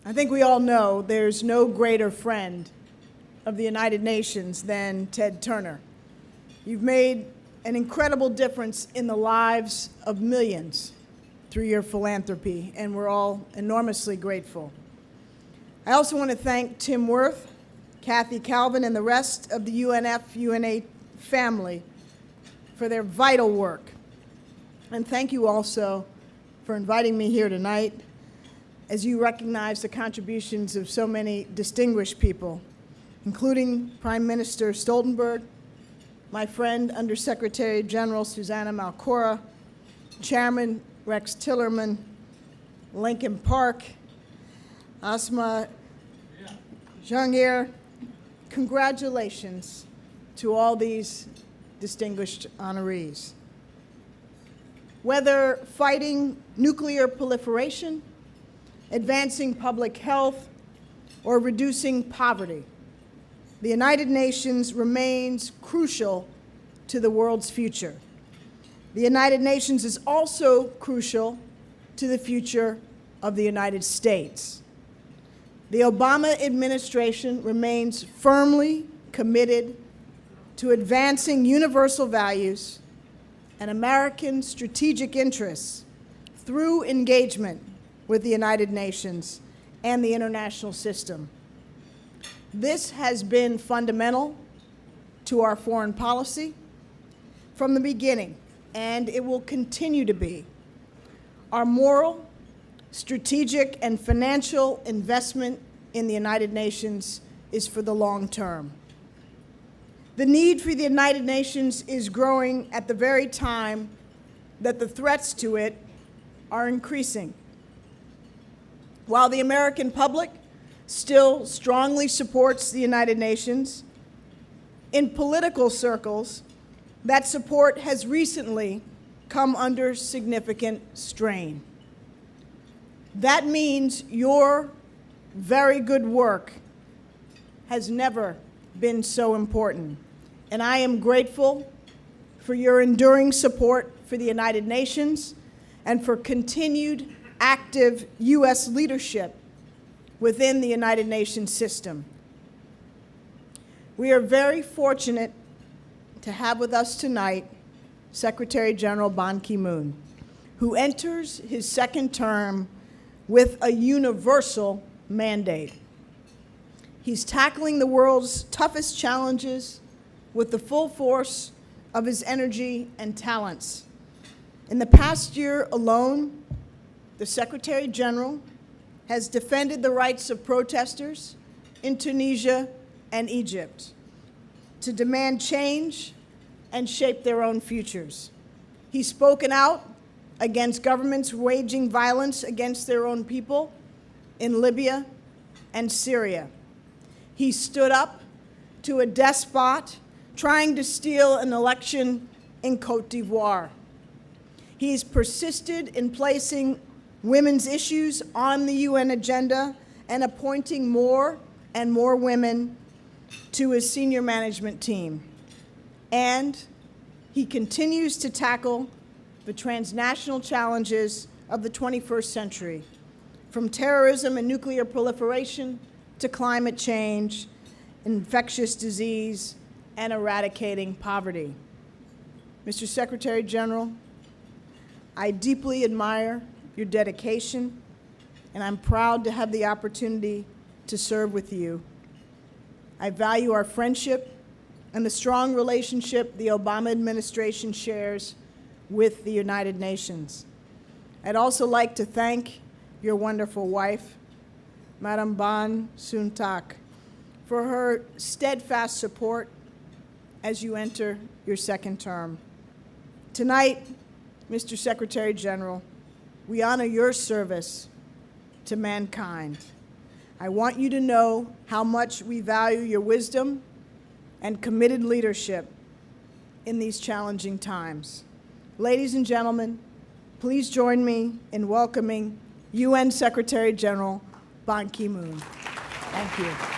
I think we all know there's no greater friend of the United Nations than Ted Turner. You've made an incredible difference in the lives of millions through your philanthropy, and we're all enormously grateful. I also want to thank Tim Wirth, Kathy Calvin, and the rest of the UNF-UNA family for their vital work. And thank you also for inviting me here tonight as you recognize the contributions of so many distinguished people, including Prime Minister Stoltenberg, my friend Undersecretary General Susanna Malcora, Chairman Rex Tillerman, Lincoln Park, Asma Jahangir. Congratulations to all these distinguished honorees. Whether fighting nuclear proliferation, advancing public health, or reducing poverty, the United Nations remains crucial to the world's future. The United Nations is also crucial to the future of the United States. The Obama administration remains firmly committed to advancing universal values and American strategic interests through engagement with the United Nations and the international system. This has been fundamental to our foreign policy from the beginning, and it will continue to be. Our moral, strategic, and financial investment in the United Nations is for the long term. The need for the United Nations is growing at the very time that the threats to it are increasing. While the American public still strongly supports the United Nations, in political circles, that support has recently come under significant strain. That means your very good work has never been so important. And I am grateful for your enduring support for the United Nations and for continued active U.S. leadership within the United Nations system. We are very fortunate to have with us tonight Secretary General Ban Ki-moon, who enters his second term with a universal mandate. He's tackling the world's toughest challenges with the full force of his energy and talents. In the past year alone, the Secretary General has defended the rights of protesters in Tunisia and Egypt to demand change and shape their own futures. He's spoken out against governments waging violence against their own people in Libya and Syria. He stood up to a despot trying to steal an election in Cote d'Ivoire. He's persisted in placing women's issues on the UN agenda and appointing more and more women to his senior management team. And he continues to tackle the transnational challenges of the 21st century, from terrorism and nuclear proliferation to climate change, infectious disease, and eradicating poverty. Mr. Secretary General, I deeply admire your dedication, and I'm proud to have the opportunity to serve with you. I value our friendship and the strong relationship the Obama administration shares with the United Nations. I'd also like to thank your wonderful wife, Madam Ban Soon-tak, for her steadfast support as you enter your second term. Tonight, Mr. Secretary General, we honor your service to mankind. I want you to know how much we value your wisdom and committed leadership in these challenging times. Ladies and gentlemen, please join me in welcoming UN Secretary General Ban Ki-moon. Thank you.